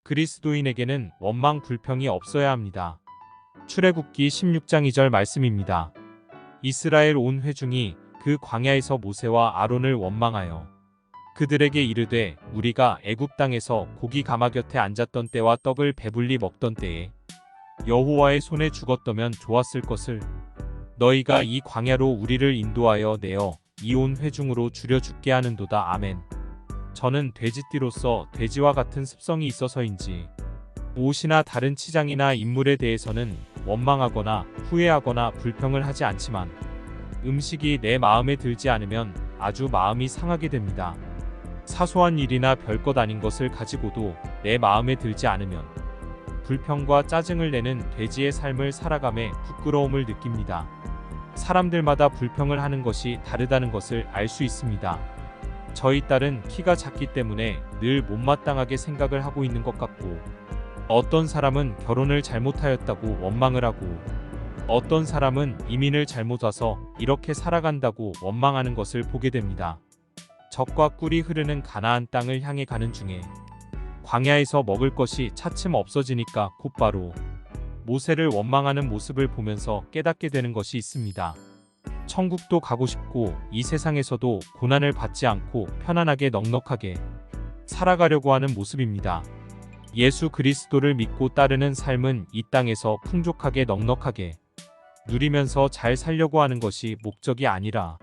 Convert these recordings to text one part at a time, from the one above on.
그리스도인에게는 원망 불평이 없어야 합니다. 출애굽기 16장 2절 말씀입니다. 이스라엘 온 회중이 그 광야에서 모세와 아론을 원망하여 그들에게 이르되 우리가 애굽 땅에서 고기 가마 곁에 앉았던 때와 떡을 배불리 먹던 때에 여호와의 손에 죽었더면 좋았을 것을 너희가 이 광야로 우리를 인도하여 내어 이 온 회중으로 죽여 죽게 하는도다. 아멘. 저는 돼지띠로서 돼지와 같은 습성이 있어서인지 옷이나 다른 치장이나 인물에 대해서는 원망하거나 후회하거나 불평을 하지 않지만 음식이 내 마음에 들지 않으면 아주 마음이 상하게 됩니다. 사소한 일이나 별것 아닌 것을 가지고도 내 마음에 들지 않으면 불평과 짜증을 내는 돼지의 삶을 살아감에 부끄러움을 느낍니다. 사람들마다 불평을 하는 것이 다르다는 것을 알 수 있습니다. 저희 딸은 키가 작기 때문에 늘 못마땅하게 생각을 하고 있는 것 같고, 어떤 사람은 결혼을 잘못하였다고 원망을 하고, 어떤 사람은 이민을 잘못 와서 이렇게 살아간다고 원망하는 것을 보게 됩니다. 젖과 꿀이 흐르는 가나안 땅을 향해 가는 중에 광야에서 먹을 것이 차츰 없어지니까 곧바로 모세를 원망하는 모습을 보면서 깨닫게 되는 것이 있습니다. 천국도 가고 싶고 이 세상에서도 고난을 받지 않고 편안하게 넉넉하게 살아가려고 하는 모습입니다. 예수 그리스도를 믿고 따르는 삶은 이 땅에서 풍족하게 넉넉하게 누리면서 잘 살려고 하는 것이 목적이 아니라,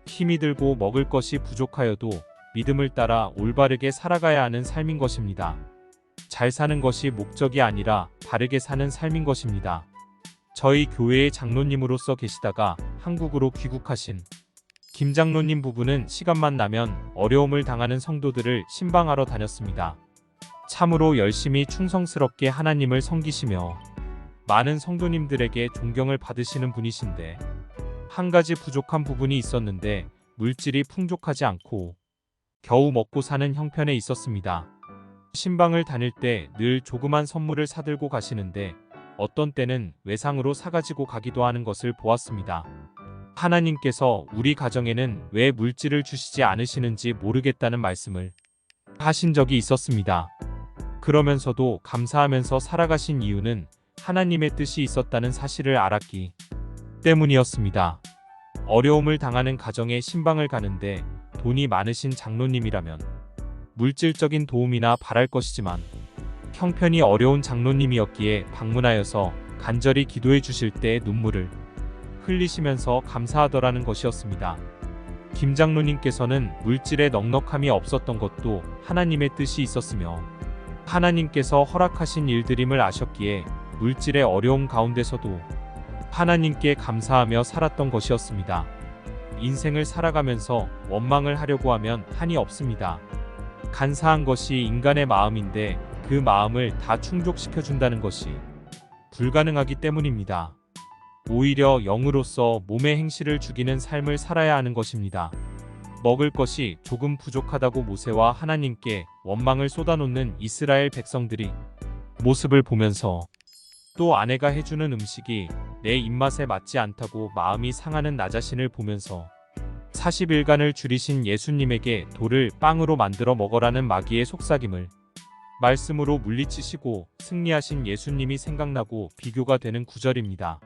힘이 들고 먹을 것이 부족하여도 믿음을 따라 올바르게 살아가야 하는 삶인 것입니다. 잘 사는 것이 목적이 아니라 바르게 사는 삶인 것입니다. 저희 교회의 장로님으로서 계시다가 한국으로 귀국하신 김 장로님 부부는 시간만 나면 어려움을 당하는 성도들을 신방하러 다녔습니다. 참으로 열심히 충성스럽게 하나님을 섬기시며 많은 성도님들에게 존경을 받으시는 분이신데, 한 가지 부족한 부분이 있었는데 물질이 풍족하지 않고 겨우 먹고 사는 형편에 있었습니다. 신방을 다닐 때 늘 조그만 선물을 사들고 가시는데 어떤 때는 외상으로 사가지고 가기도 하는 것을 보았습니다. 하나님께서 우리 가정에는 왜 물질을 주시지 않으시는지 모르겠다는 말씀을 하신 적이 있었습니다. 그러면서도 감사하면서 살아가신 이유는 하나님의 뜻이 있었다는 사실을 알았기 때문이었습니다. 어려움을 당하는 가정에 신방을 가는데 돈이 많으신 장로님이라면 물질적인 도움이나 바랄 것이지만, 형편이 어려운 장로님이었기에 방문하여서 간절히 기도해 주실 때 눈물을 흘리시면서 감사하더라는 것이었습니다. 김 장로님께서는 물질에 넉넉함이 없었던 것도 하나님의 뜻이 있었으며 하나님께서 허락하신 일들임을 아셨기에 물질의 어려움 가운데서도 하나님께 감사하며 살았던 것이었습니다. 인생을 살아가면서 원망을 하려고 하면 한이 없습니다. 간사한 것이 인간의 마음인데 그 마음을 다 충족시켜준다는 것이 불가능하기 때문입니다. 오히려 영으로서 몸의 행실을 죽이는 삶을 살아야 하는 것입니다. 먹을 것이 조금 부족하다고 모세와 하나님께 원망을 쏟아놓는 이스라엘 백성들이 모습을 보면서, 또 아내가 해주는 음식이 내 입맛에 맞지 않다고 마음이 상하는 나 자신을 보면서 40일간을 줄이신 예수님에게 돌을 빵으로 만들어 먹으라는 마귀의 속삭임을 말씀으로 물리치시고 승리하신 예수님이 생각나고 비교가 되는 구절입니다.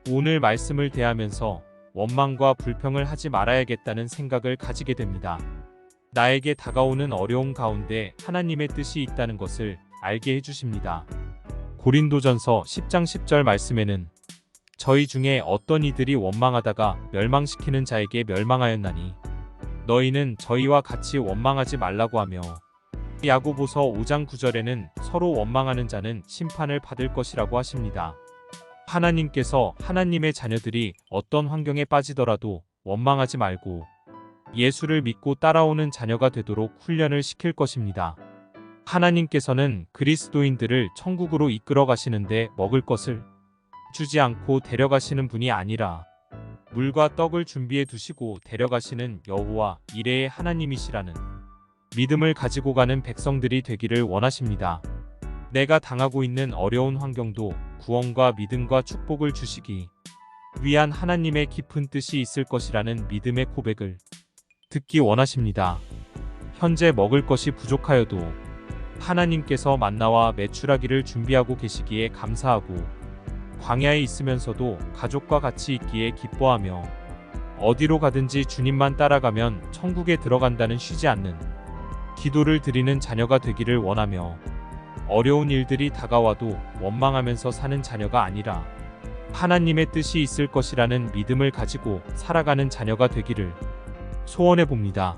오늘 말씀을 대하면서 원망과 불평을 하지 말아야겠다는 생각을 가지게 됩니다. 나에게 다가오는 어려움 가운데 하나님의 뜻이 있다는 것을 알게 해주십니다. 고린도전서 10장 10절 말씀에는 저희 중에 어떤 이들이 원망하다가 멸망시키는 자에게 멸망하였나니 너희는 저희와 같이 원망하지 말라고 하며, 야고보서 5장 9절에는 서로 원망하는 자는 심판을 받을 것이라고 하십니다. 하나님께서 하나님의 자녀들이 어떤 환경에 빠지더라도 원망하지 말고 예수를 믿고 따라오는 자녀가 되도록 훈련을 시킬 것입니다. 하나님께서는 그리스도인들을 천국으로 이끌어 가시는데 먹을 것을 주지 않고 데려가시는 분이 아니라 물과 떡을 준비해 두시고 데려가시는 여호와 이레의 하나님이시라는 믿음을 가지고 가는 백성들이 되기를 원하십니다. 내가 당하고 있는 어려운 환경도 구원과 믿음과 축복을 주시기 위한 하나님의 깊은 뜻이 있을 것이라는 믿음의 고백을 듣기 원하십니다. 현재 먹을 것이 부족하여도 하나님께서 만나와 메추라기를 준비하고 계시기에 감사하고 광야에 있으면서도 가족과 같이 있기에 기뻐하며 어디로 가든지 주님만 따라가면 천국에 들어간다는 쉬지 않는 기도를 드리는 자녀가 되기를 원하며 어려운 일들이 다가와도 원망하면서 사는 자녀가 아니라 하나님의 뜻이 있을 것이라는 믿음을 가지고 살아가는 자녀가 되기를 소원해 봅니다.